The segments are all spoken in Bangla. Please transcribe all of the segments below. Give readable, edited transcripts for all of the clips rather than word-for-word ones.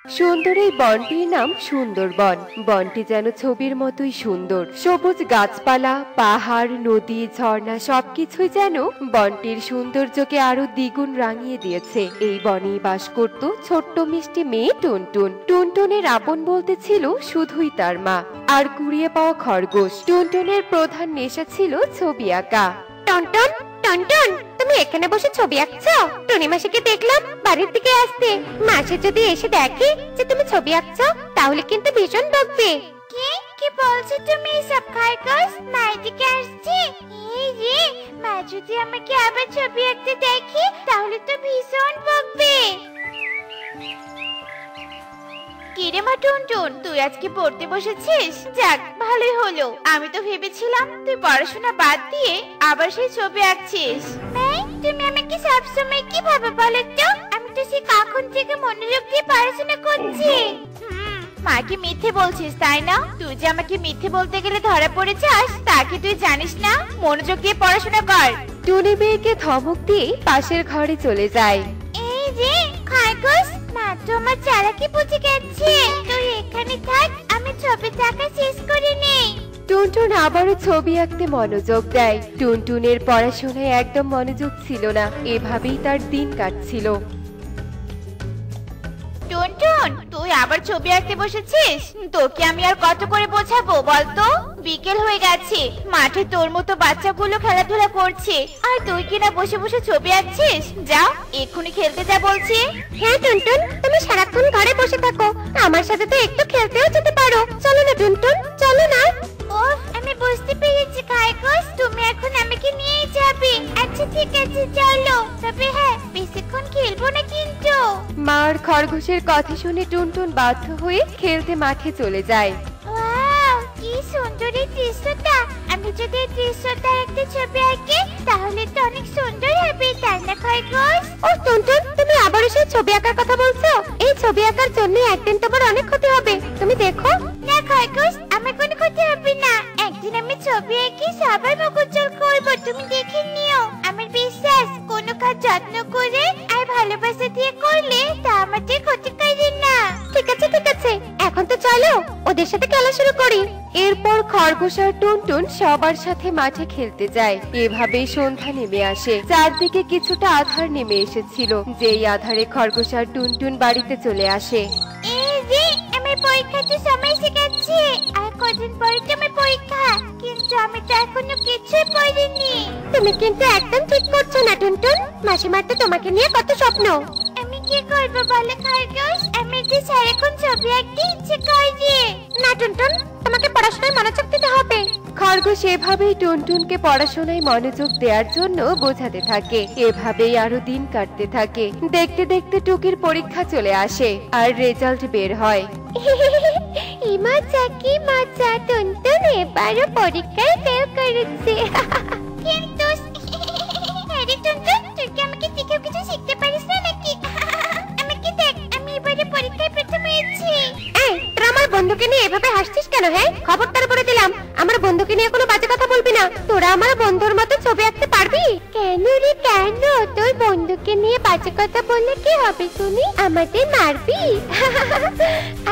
সুন্দর এই বনটির নাম সুন্দরবন। বনটি যেন ছবির মতোই সুন্দর। সবুজ গাছপালা, পাহাড়, নদী, ঝর্ণা সবকিছুই যেন বনটির সৌন্দর্যকে আরো দ্বিগুণ রাঙিয়ে দিয়েছে। এই বনেই বাস করত ছোট্ট মিষ্টি মেয়ে টুনটুন। টুনটুনের আপন বলতে ছিল শুধুই তার মা আর কুড়িয়ে পাওয়া খরগোশ। টুনটুনের প্রধান নেশা ছিল ছবি আঁকা। টুনটুন, টুনটুন, তুমি এখানে বসে ছবি আঁকছো? টুনি মাসিকে দেখলাম বাড়ির দিকে আসতে। মাসি যদি এসে দেখে যে তুমি ছবি আঁকছো তাহলে কিন্তু ভীষণ বকবে। কি কি বলছো তুমি এসব খরগোশ? মা এদিকে আসছে? এই রে, মা যদি আমাকে আবার ছবি আঁকতে দেখে তাহলে তো ভীষণ বকবে। কিরে মা টুনটুন, তুই আজকে পড়তে বসেছিস? যাক, ভালোই হলো। আমি তো ভেবেছিলাম তুই পড়াশোনা বাদ দিয়ে আবার সেই ছবি আঁকছিস। তুমি আমাকে সবসময় কি ভাবে বলো তো? আমি তো সে কখন থেকে মনোযোগ দিয়ে পড়াশোনা করছি। মাকে মিথ্যে বলছিস তাই না? তুই যে আমাকে মিথ্যে বলতে গেলে ধরা পড়ে যাস তা কি তুই জানিস না? মনোযোগ দিয়ে পড়াশোনা কর। টুনি মেয়েকে ধমক দিয়ে পাশের ঘরে চলে যায়। এই যে খরগোশ, মা তো আমার চালাকি বুঝে গেছে। তুই এখানে থাক, আমি ছবি আঁকা শেষ করে নেই। টুনটুন আবারও ছবি আঁকতে মনোযোগ দেয়। টুনটুনের পড়াশোনায় একদম মনোযোগ ছিল না। এভাবেই তার দিন কাটছিল। টুনটুন, তুই আবার ছবি আঁকতে বসেছিস? তোকে আমি আর কত করে বোঝাবো বলতো? বিকেল হয়ে গেছে, মাঠে তোর মতো বাচ্চাগুলো খেলাধুলা করছে, আর তুই কিনা বসে বসে ছবি আঁকছিস। যা, এক্ষুনি খেলতে যা বলছি। হ্যাঁ টুনটুন, তুমি সারাক্ষণ ঘরে বসে থাকো, আমার সাথে তো একটু খেলতেও যেতে পারো। চলো না টুনটুন, চলো না। ওহ, আমি বুঝতে পেরেছি খরগোশ, তুমি এখন আমাকে নিয়েই যাবে। আচ্ছা ঠিক আছে, চলো। তবে হ্যাঁ, বেশিক্ষণ খেলবো না কিন্তু। মার খরগোশের কথা শুনে টুনটুন বাধ্য হয়ে খেলতে মাঠে চলে যায়। ওয়াও, কি সুন্দর এই দৃশ্যটা! আমি যদি এই দৃশ্যটা একটা ছবি আঁকি তাহলে তো অনেক সুন্দর হবে, তাই না খরগোশ? ও টুনটুন, তুমি আবারও সেই ছবি আঁকার কথা বলছো? এই ছবি আঁকার জন্য একদিন তোমার অনেক ক্ষতি হবে, তুমি দেখো। না খরগোশ, আমার কোনো ক্ষতি হবে না। একদিন আমি ছবি এঁকে সবার মুখ উজ্জ্বল করবো, তুমি দেখে নিও। আমার বিশ্বাস, কোনো কাজ যত্ন করে আর ভালোবাসা দিয়ে করলে তা আমাদের ক্ষতি করে না। ঠিক আছে ঠিক আছে, এখন তো চলো ওদের সাথে খেলা শুরু করি। এরপর খরগোশ আর টুনটুন সবার সাথে মাঠে খেলতে যায়। এভাবেই সন্ধ্যা নেমে আসে। চারদিকে কিছুটা আধার নেমে এসেছিল। যেই আধারে খরগোশ আর টুনটুন বাড়িতে চলে আসে। এই যে, আমার পরীক্ষাতে সময় এসে গেছে। আর কদিন পরে তো আমার পরীক্ষা, কিন্তু আমি তো এখনো কিছুই পড়িনি। তুমি কিন্তু একদম ঠিক করছো না টুনটুন। মাসিমার তো তোমাকে নিয়ে কত স্বপ্ন। আমি কি করবো বলো খরগোশ? আমি যে সারাক্ষণ ছবি আঁকতে ইচ্ছে করে। না টুনটুন, তোমাকে পড়াশোনায় মনোযোগ দিতে হবে। খরগোশ এভাবেই টুনটুনকে পড়াশোনায় মনোযোগ দেওয়ার জন্য বোঝাতে থাকে। এভাবেই আরো দিন কাটতে থাকে। দেখতে দেখতে টুকির পরীক্ষা চলে আসে আর রেজাল্ট বের হয়। মজা কি মজা, টুনটুন এবারও পরীক্ষায় ফেল করেছে। কিন্তু আরে টুনটুন, তুই কি আমাকে দেখেও কিছু শিখতে পারিস না নাকি? আমাকে দেখ, আমি এবারে পরীক্ষায় প্রথম হয়েছি। এই, তোরা আমার বন্ধুকে নিয়ে এভাবে হাসছিস কেন? হ্যাঁ, খবরদার বলে দিলাম, আমার বন্ধুকে নিয়ে কোনো বাজে কথা বলবি না। তোরা আমার বন্ধুর মতো ছবি আঁকতে পারবি? কেন রে কেন? তোর বন্ধুকে নিয়ে বাজে কথা বললে কি হবে শুনি? আমাদের মারবি?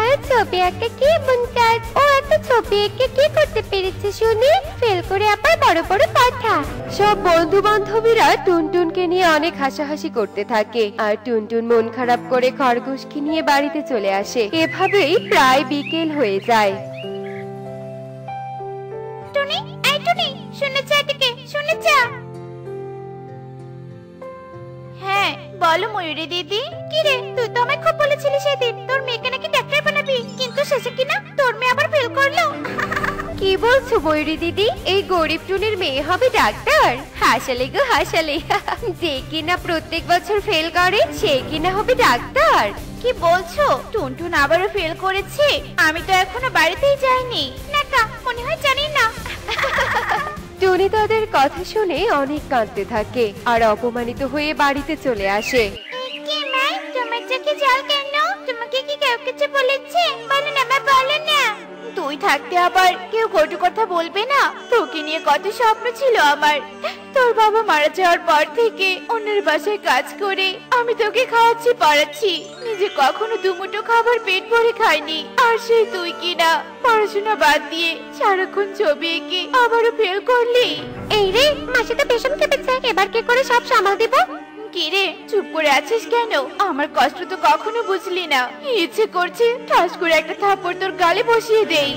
আর ছবি আঁকা কি এমন কাজ? ও এত ছবি এঁকে কি করতে পেরেছে শুনি? ফেল করে আবার বড় বড় কথা। সব বন্ধু বান্ধবীরা টুনটুনকে নিয়ে অনেক হাসাহাসি করতে থাকে। আর টুনটুন মন খারাপ করে খরগোশকে নিয়ে বাড়িতে চলে আসে। এভাবেই প্রায় বিকেল হয়ে যায়। টুনি, এই টুনি, শুনে যা এদিকে, শুনে যা। হ্যাঁ বলো ময়ূরী দিদি। কি রে, তুই তো আমায় খুব বলেছিলি সেদিন তোর মেয়েকে নাকি ডাক্তার বানাবি, কিন্তু শেষে কিনা তোর মেয়ে আবার ফেল করলো। কি বলছো ময়ূরী দিদি? এই গরিব টুনির মেয়ে হবে ডাক্তার? হাসালে গো হাসালে। যে কিনা প্রত্যেক বছর ফেল করে সে কিনা হবে ডাক্তার? কি বলছো? টুনটুন আবারও ফেল করেছে? আমি তো এখনো বাড়িতেই যাইনি। না কা, মনে হয় জানি না। টুনি তাদের কথা শুনে অনেক কাঁদতে থাকে আর অপমানিত হয়ে বাড়িতে চলে আসে। কি মা, তোমার চোখে জল কেন? তোমাকে কি কেউ কিছু বলেছে? বলো না মা, বলো না। তুই থাকতে আবার কেউ কটু কথা বলবে না? তোকে নিয়ে কত স্বপ্ন ছিল আমার। তোর বাবা মারা যাওয়ার পর থেকে অন্যের বাসায় কাজ করে আমি তোকে খাওয়াচ্ছি, পড়াচ্ছি, যে কখনো দুমুঠো খাবার পেট ভরে খায়নি, আর সেই তুই কিনা পড়াশোনা বাদ দিয়ে সারাক্ষণ ছবি এঁকে আবারও ফেল করলি। এই রে, মাসি তো ভীষণ কেঁপেছে, এবার কি করে সব সামাল দিব? কি রে, চুপ করে আছিস কেন? আমার কষ্ট তো কখনো বুঝলি না। ইচ্ছে করছে ঠাস করে একটা থাপ্পড় তোর গালে বসিয়ে দেই।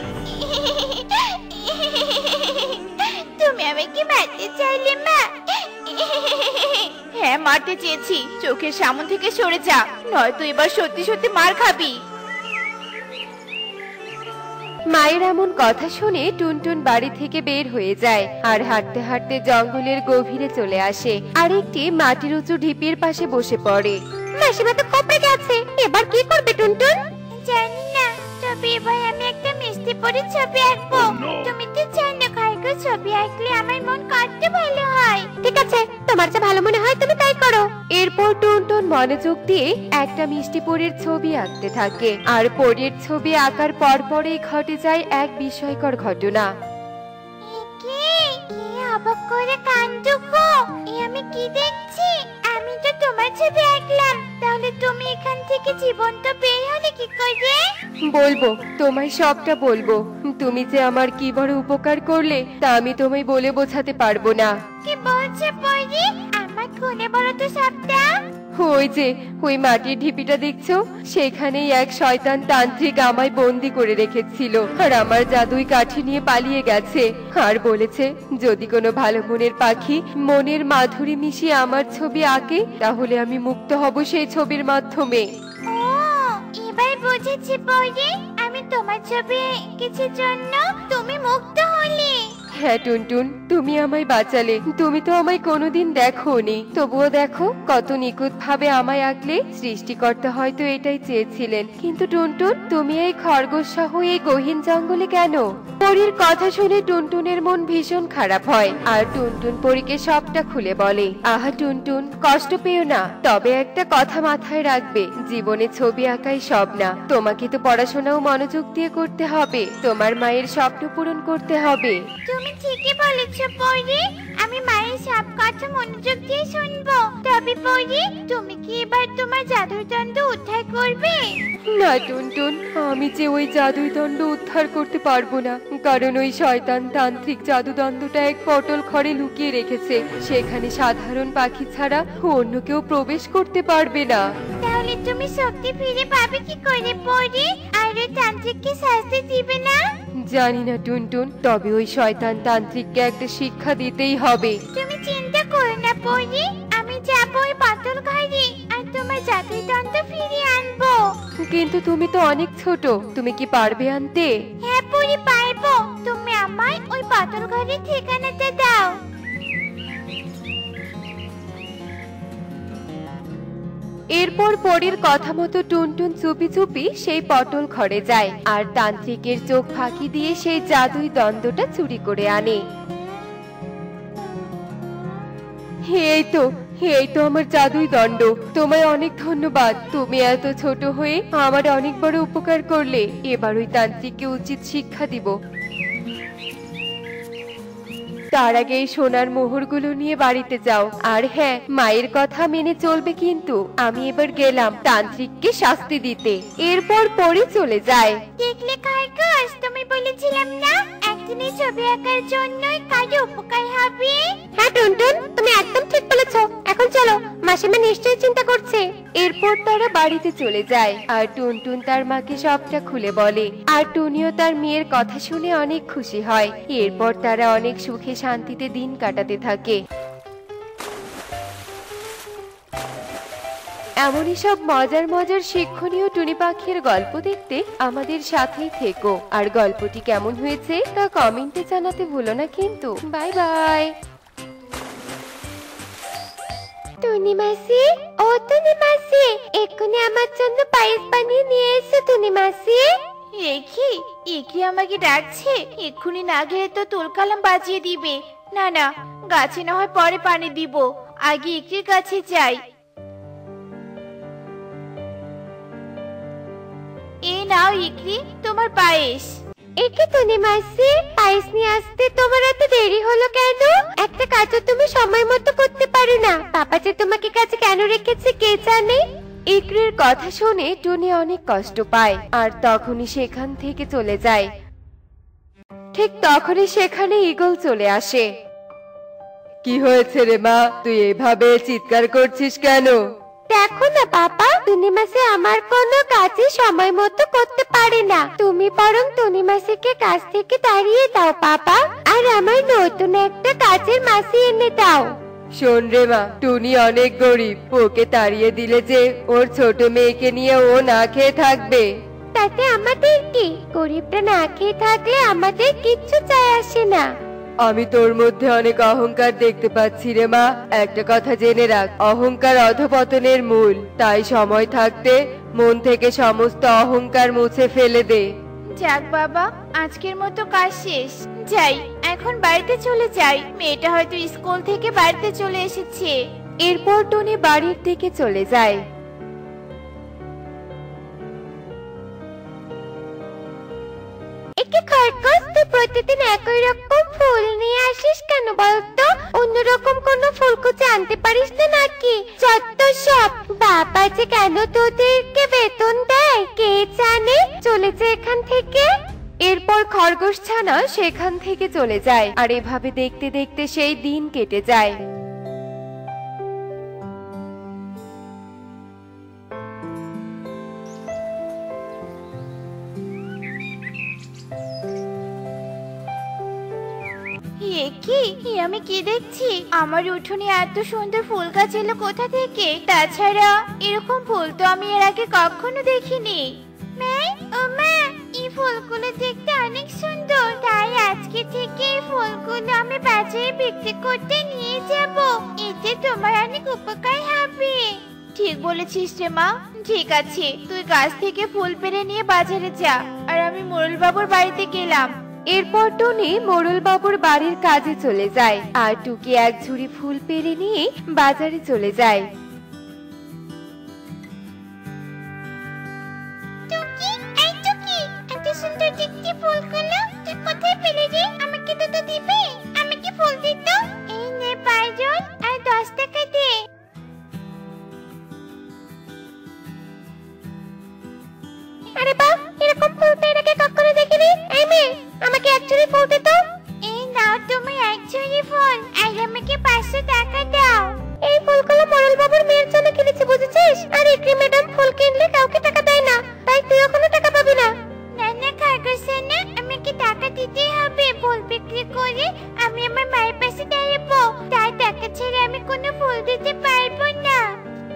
তুমি আমাকে মারতে চাইলে মা? হ্যাঁ, মারতে চেয়েছি। চোখের সামনে থেকে সরে যা, নয়তো এবার সত্যি সত্যি মার খাবি। মায়ের এমন কথা শুনে টুনটুন বাড়ি থেকে বের হয়ে যায় আর হাঁটতে হাঁটতে জঙ্গলের গভীরে চলে আসে আর একটি মাটির উঁচু ঢিপির পাশে বসে পড়ে। মাসিমা তো কপড়ে গেছে, এবার কি করবে টুনটুন? জানি না, তবে এবার আমি একটা মিষ্টি পরে ছবি আঁকবো। তুমি তো জানো খাইগো, ছবি আঁকলে আমার মন কত ভালো হয়। ঠিক আছে, তোমার যা ভালো মনে হয় তুমি তাই করো। এরপর টুনটুন মনোযোগ দিয়ে একটা মিষ্টি পরীর ছবি আঁকতে থাকে আর পরীর ছবি আঁকার পরপরই ঘটে যায় এক বিস্ময়কর ঘটনা। কি অবাক করে কাণ্ড গো! আমি কি দেখছি? আমি তো তোমার ছবি আঁকলাম, তাহলে তুমি এখান থেকে জীবন্ত বের হলে কি করে? বলবো, তোমায় সবটা বলবো। তুমি যে আমার কি বড় উপকার করলে তা আমি তোমায় বলে বোঝাতে পারবো না। কি বলছে পরি? আমার খুলে বলো তো সবটা। ওই যে ওই মাটির ঢিপিটা দেখছো, সেখানেই এক শয়তান তান্ত্রিক আমায় বন্দি করে রেখেছিল আর আমার জাদুই কাঠি নিয়ে পালিয়ে গেছে আর বলেছে যদি কোনো ভালো মনের পাখি মনের মাধুরী মিশিয়ে আমার ছবি আঁকে তাহলে আমি মুক্ত হব সেই ছবির মাধ্যমে। ও, এবার বুঝেছি পরি। আমি তোমার ছবি এঁকেছি জন্য তুমি মুক্ত হলে। হ্যাঁ টুনটুন, তুমি আমায় বাঁচালে। তুমি তো আমায় কোনোদিন দেখোনি, তবুও দেখো কত নিখুঁত ভাবে আমায় আঁকলে। সৃষ্টিকর্তা হয়তো এটাই চেয়েছিলেন। কিন্তু টুনটুন, তুমি এই খরগোশ সহ এই গহীন জঙ্গলে কেন? পরীর কথা শুনে টুনটুনের মন ভীষণ খারাপ হয় আর টুনটুন পরীকে সবটা খুলে বলে। আহা টুনটুন, কষ্ট পেও না, তবে একটা কথা মাথায় রাখবে, জীবনে ছবি আঁকাই সব না। তোমাকে তো পড়াশোনাও মনোযোগ দিয়ে করতে হবে, তোমার মায়ের স্বপ্ন পূরণ করতে হবে। তুমি ঠিকই বলেছ পরি, আমি মায়ের সব কথা মনোযোগ দিয়ে শুনবো। তবে পরি, তুমি কি এবার তোমার জাদুর দণ্ড উদ্ধার করবে? না টুনটুন, আমি যে ওই জাদুই দণ্ড উদ্ধার করতে পারবো না, কারণ ওই শয়তান তান্ত্রিক জাদুদণ্ডটা এক পটল ঘরে লুকিয়ে রেখেছে। সেখানে সাধারণ পাখি ছাড়া অন্য কেউ প্রবেশ করতে পারবে না। তাহলে তুমি শক্তি ফিরে পাবে কি করে পরি? আর ওই তান্ত্রিককে শাস্তি দিবে না? জানি না টুনটুন, তবে ওই শয়তান তান্ত্রিককে একটা শিক্ষা দিতেই হবে। তুমি চিন্তা করো না পরি, আমি যাবো ওই পাতল ঘরে আর তোমার জাদুই দণ্ড ফিরিয়ে আনবো। কিন্তু তুমি তো অনেক ছোট, তুমি কি পারবে আনতে? হ্যাঁ পরি, পারবো। তুমি আমায় ওই পাতল ঘরের ঠিকানাটা দাও। এরপর পরীর কথা মতো টুনটুন চুপি চুপি সেই পটল ঘরে যায় আর তান্ত্রিকের চোখ ফাঁকি দিয়ে সেই জাদুই দণ্ডটা চুরি করে আনে। এই তো আমার জাদুই দণ্ড। তোমায় অনেক ধন্যবাদ, তুমি এত ছোট হয়ে আমার অনেক বড় উপকার করলে। এবার ওই তান্ত্রিককে উচিত শিক্ষা দিব। তার আগে এই সোনার মোহরগুলো নিয়ে বাড়িতে যাও, আর হ্যাঁ, মায়ের কথা মেনে চলবে কিন্তু। আমি এবার গেলাম তান্ত্রিককে শাস্তি দিতে। এরপর পরি চলে যায়। দেখলে খরগোশ, তুমি বলেছিলাম না একদিনের ছবি আঁকার জন্যই কাজে উপকার হবে। হ্যাঁ টুনটুন, তুমি একদম ঠিক বলেছো। এখন চলো, মাসিমা নিশ্চয়ই চিন্তা করছে। এরপর তারা বাড়িতে চলে যায় আর টুনটুন তার মাকে সবটা খুলে বলে আর টুনিও তার মেয়ের কথা শুনে অনেক খুশি হয়। এরপর তারা অনেক সুখে শান্তিতে দিন কাটাতে থাকে। এমনই সব মজার মজার শিক্ষণীয় টুনি পাখির গল্প দেখতে আমাদের সাথেই থেকো। আর গল্পটি কেমন হয়েছে তা কমেন্টে জানাতে ভুলো না কিন্তু। Bye bye. টুনি মাসি, ও টুনি মাসি, এক্ষুনি আমার জন্য পায়েস বানিয়ে নিয়ে এসো টুনি মাসি। একি আমাকে ডাকছে? এক্ষুনি না গেলে তো তুলকালাম বাজিয়ে দিবে। না না, গাছে না হয় পরে পানি দিব, আগে ইকরির কাছে যাই। এই নাও ইকরি, তোমার পায়েস। একে টুনি মাসি, পায়েস নিয়ে আসতে তোমার এত দেরি হলো কেন? একটা কাজও তুমি সময় মতো করতে পারো না। বাবা যে তোমাকে কাছে কেন রেখেছে কে জানে। ইকরির কথা শুনে টুনি অনেক কষ্ট পায় আর তখনই সেখান থেকে চলে যায়। ঠিক তখনই সেখানে ঈগল চলে আসে। কি হয়েছে রে মা, তুই এভাবে চিৎকার করছিস কেন? দেখো না বাবা, টুনি মাসি আমার কোনো কাজে সময় মতো করতে পারে না। তুমি বরং টুনি মাসিকে কাজ থেকে তাড়িয়ে দাও বাবা, আর আমার নতুন একটা কাজের মাসি এনে দাও। শোন রে মা, টুনি অনেক গরিব, ওকে তাড়িয়ে দিলে যে ওর ছোট মেয়েকে নিয়ে ও না খেয়ে থাকবে। তাতে আমাদের কি? গরিবটা না খেয়ে থাকলে আমাদের কিচ্ছু যায় আসে না। আমি তোর মধ্যে অনেক অহংকার দেখতে পাচ্ছি রে মা। একটা কথা জেনে রাখ, অহংকার অধপতনের মূল। তাই সময় থাকতে মন থেকে সমস্ত অহংকার মুছে ফেলে দে। যাক বাবা, আজকের মতো কাজ শেষ। যাই, এখন বাড়িতে চলে যাই। মেয়েটা হয়তো স্কুল থেকে বাড়িতে চলে এসেছে। এরপর টুনি বাড়ির দিকে চলে যায়। একে খরগোশ, তুই প্রতিদিন একই রকম ফুল নিয়ে আসিস কেন বলতো? অন্যরকম কোনো ফুল খুঁজে আনতে পারিস না নাকি? যত সব! বাবা যে কেন তোদেরকে বেতন দেয় কে জানে। চলে যা এখান থেকে। এরপর খরগোশ ছানা সেখান থেকে চলে যায় আর এভাবে দেখতে দেখতে সেই দিন কেটে যায়। আমি কি দেখছি? আমার উঠোনে এত সুন্দর ফুল গাছ এলো কোথা থেকে? তাছাড়া এরকম ফুল তো আমি এর আগে কখনো দেখিনি। এই ফুলগুলো দেখতে অনেক সুন্দর, তাই আজকে থেকে এই ফুলগুলো আমি বাজারে বিক্রি করতে নিয়ে যাব। এতে তোমার অনেক উপকার হবে। ঠিক বলেছিস রে মা। ঠিক আছে, তুই গাছ থেকে ফুল পেড়ে নিয়ে বাজারে যা, আর আমি মোড়ল বাবুর বাড়িতে গেলাম। এরপর টুনি মোড়ল বাবুর বাড়ির কাজে চলে যায় আর টুকি এক ঝুড়ি ফুল পেড়ে নিয়ে বাজারে চলে যায়। টুকি, এই টুকি, এত সুন্দর দেখতে ফুলগুলো তুই কোথায় পেলে রে? আমাকে তো দিবি। আমি কি ফুল দিত? এই নে পাঁচজন, আর 10 টাকা দে। আরে বাহ, এরকম ফুল তো এর আগে কখনো দেখিনি। এই মেয়ে, আমাকে এক ঝুড়ি ফুল দে তো। এই নাও তুমি এক ঝুড়ি ফুল, আর আমাকে 500 টাকা দাও। এই ফুলগুলো মোড়ল বাবুর মেয়ের জন্য কিনেছি, বুঝেছিস? আর ইকরি ম্যাডাম ফুল কিনলে কাউকে টাকা দেয় না, তাই তুইও কোনো টাকা পাবি না। না না খরগোশ না, আমাকে টাকা দিতেই হবে। ফুল বিক্রি করে আমি আমার মায়ের পাশে দাঁড়াবো, তাই টাকা ছেড়ে আমি কোনো ফুল দিতে পারবো না।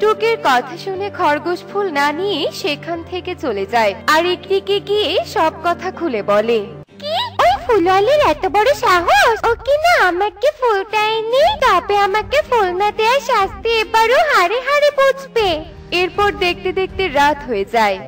টুকির কথা শুনে খরগোশ ফুল না নিয়ে সেখান থেকে চলে যায় আর ইকরিকে গিয়ে সব কথা খুলে বলে। কি? ওই ফুলওয়ালির এত বড় সাহস! ও কি না আমাকে ফুলটা এনে, তবে আমাকে ফুল না দেওয়ার শাস্তি এবারও হাড়ে হাড়ে বুঝবে। এরপর দেখতে দেখতে রাত হয়ে যায়।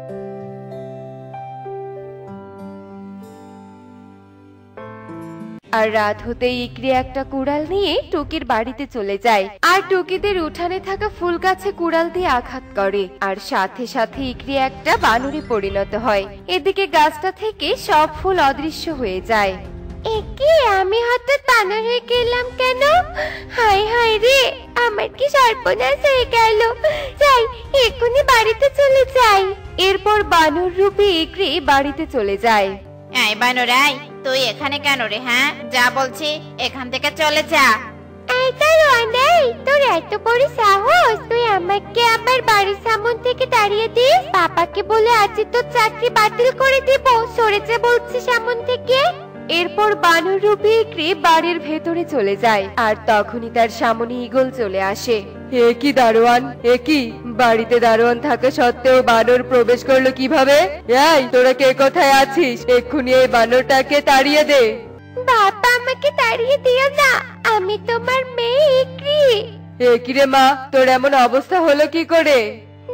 আর রাত হতেই ইকরি একটা কুড়াল নিয়ে টুকির বাড়িতে চলে যায় আর টুকিদের উঠানে থাকা ফুল গাছে কুড়াল দিয়ে আঘাত করে আর সাথে সাথে ইকরি একটা বানরে পরিণত হয়। এদিকে গাছটা থেকে সব ফুল অদৃশ্য হয়ে যায়। একে আমি হঠাৎ বানর হয়ে গেলাম কেন? হায় হায় রে, আমার কি সর্বনাশ হয়ে গেল। যাই, এক্ষুনি বাড়িতে চলে যাই। এরপর বানর রূপে ইকরি বাড়িতে চলে যায়। এই বানরাই, তুই এখানে কেন রে? হ্যাঁ, যা বলছি এখান থেকে চলে যা। এই রোয়ানাই, তোর এত বড় সাহস! তুই আমাকে আমার বাড়ির সামনে থেকে তাড়িয়ে দিস? পাপাকে বলে আজ তোর চাকরি বাতিল করে দিব। সরে যা বলছি সামন থেকে। এরপর বানর রূপী ইকরি বাড়ির ভেতরে চলে যায় আর তখনই তার সামনে ঈগল চলে আসে। এ কি দারোয়ান, এ কি? বাড়িতে দারোয়ান থাকা সত্ত্বেও বানর প্রবেশ করলো কিভাবে? এই তোরা কে কোথায় আছিস? এক্ষুনি এই বানরটাকে তাড়িয়ে দে। বাবা, আমাকে তাড়িয়ে দিও না, আমি তোমার মেয়ে ইকরি। এ কি রে মা, তোর এমন অবস্থা হলো কি করে?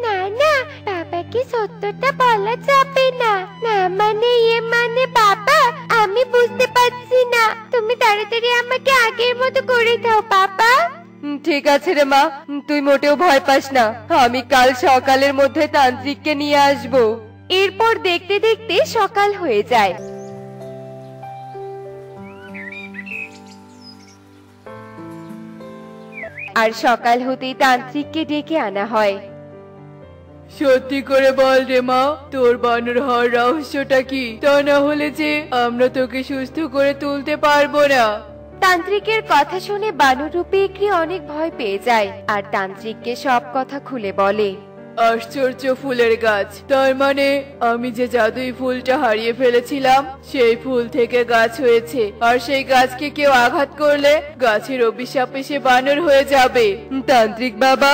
না না, বাবাকে সত্যটা বলা যাবে না। না মানে মানে বাবা, আমি বুঝতে পারছি না। তুমি তাড়াতাড়ি আমাকে আগের মতো করে দাও বাবা। ঠিক আছে রে মা, তুই মোটেও ভয় পাস না। আমি কাল সকালের মধ্যে তান্ত্রিককে নিয়ে আসব। এরপর দেখতে দেখতে সকাল হয়ে যায়। আর সকাল হতেই তান্ত্রিককে ডেকে আনা হয়। সত্যি করে বল রে মা, তোর বানর হওয়ার রহস্যটা কি? তা না হলে যে আমরা তোকে সুস্থ করে তুলতে পারবো না। তান্ত্রিকের কথা শুনে বানররূপী ইকরি অনেক ভয় পেয়ে যায় আর তান্ত্রিককে সব কথা খুলে বলে। আশ্চর্য ফুলের গাছ, তার মানে আমি যে জাদুই ফুলটা হারিয়ে ফেলেছিলাম সেই ফুল থেকে গাছ হয়েছে, আর সেই গাছকে কেউ আঘাত করলে গাছের অভিশাপে সে বানর হয়ে যাবে। তান্ত্রিক বাবা,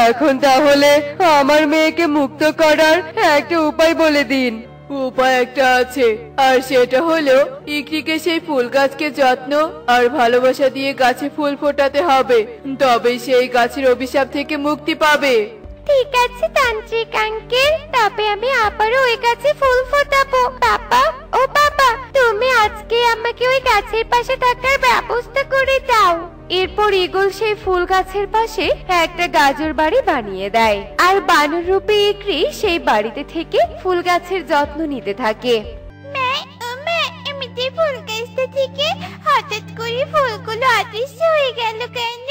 এখন তাহলে আমার মেয়েকে মুক্ত করার একটা উপায় বলে দিন। উপায় একটা আছে, আর সেটা হলো ইকরিকে সেই ফুল গাছকে যত্ন আর ভালোবাসা দিয়ে গাছে ফুল ফোটাতে হবে, তবেই সেই গাছের অভিশাপ থেকে মুক্তি পাবে। ঠিক আছে তান্ত্রিক আঙ্কেল, তবে আমি আবারও ওই গাছে ফুল ফোটাবো। বাবা, ও বাবা, তুমি আজকে আমাকে ওই গাছের পাশে থাকার ব্যবস্থা করে দাও। এরপর ঈগল সেই ফুল গাছের পাশে একটা গাজর বাড়ি বানিয়ে দেয় আর বানররূপী ইকরি সেই বাড়িতে থেকে ফুল গাছের যত্ন নিতে থাকে। আমি যে ফুল গাছটা থেকে হঠাৎ করে ফুলগুলো অদৃশ্য হয়ে গেল কেন?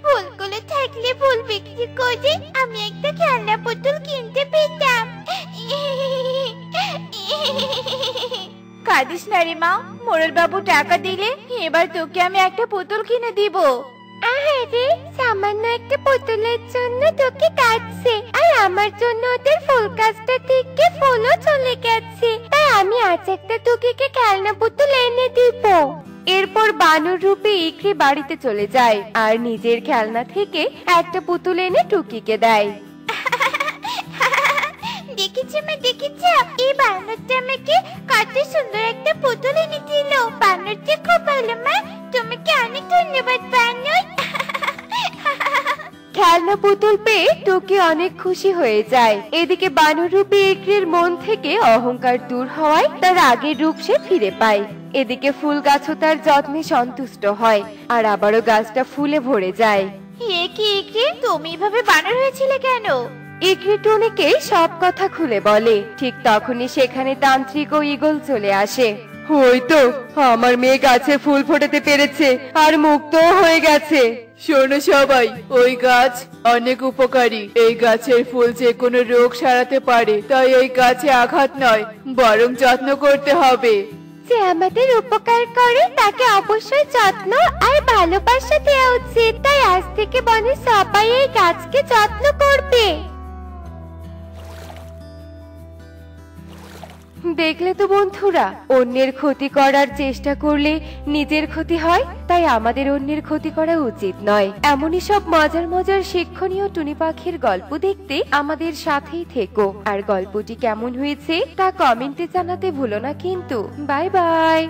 ফুলগুলো থাকলে ফুল বিক্রি করে আমি একটা খেলনা পুতুল কিনতে পেতাম। কাঁদিস না রে মা, মোড়ল বাবু টাকা দিলে এবার তোকে আমি একটা পুতুল কিনে দিব। আরে, সামান্য একটা পুতুলের জন্য তোকে কাটছে, আর আমার জন্য ওদের ফুল গাছটা থেকে ফুলও চলে গেছে, তাই আমি আজ একটা তোকে খেলনা পুতুল এনে দিব। এরপর বানররূপী ইকরি বাড়িতে চলে যায় আর নিজের খেলনা থেকে একটা পুতুল এনে টুকিকে দেয়। দেখেছি মা, দেখেছি এই বানরটা আমাকে কত সুন্দর একটা পুতুল এনে দিল। বানরটা খুব ভালো মা, তোমাকে অনেক ধন্যবাদ বানর। খেলনা পুতুল পেয়ে টুকি অনেক খুশি হয়ে যায়। এদিকে বানররূপী ইকরির মন থেকে অহংকার দূর হওয়ায় তার আগের রূপ সে ফিরে পায়। এদিকে ফুল গাছও তার যত্নে সন্তুষ্ট হয় আর আবারও গাছটা ফুলে ভরে যায়। এ কি ইকরি, তুমি এভাবে বানর হয়েছিলে কেন? ইকরি টুনিকে সব কথা খুলে বলে। ঠিক তখনই সেখানে তান্ত্রিক ও ঈগল চলে আসে। ওই তো, আমার মেয়ে গাছে ফুল ফোটাতে পেরেছে আর মুক্তও হয়ে গেছে। শোনো সবাই, ওই গাছ অনেক উপকারী। এই গাছের ফুল যে কোনো রোগ সারাতে পারে, তাই এই গাছে আঘাত নয় বরং যত্ন করতে হবে। যে আমাদের উপকার করে তাকে অবশ্যই যত্ন আর ভালোবাসা দেওয়া উচিত, তাই আজ থেকে বনে সবাই এই গাছকে যত্ন করবে। দেখলে তো বন্ধুরা, অন্যের ক্ষতি করার চেষ্টা করলে নিজের ক্ষতি হয়, তাই আমাদের অন্যের ক্ষতি করা উচিত নয়। এমনই সব মজার মজার শিক্ষণীয় টুনি পাখির গল্প দেখতে আমাদের সাথেই থেকো। আর গল্পটি কেমন হয়েছে তা কমেন্টে জানাতে ভুলো না কিন্তু। Bye bye.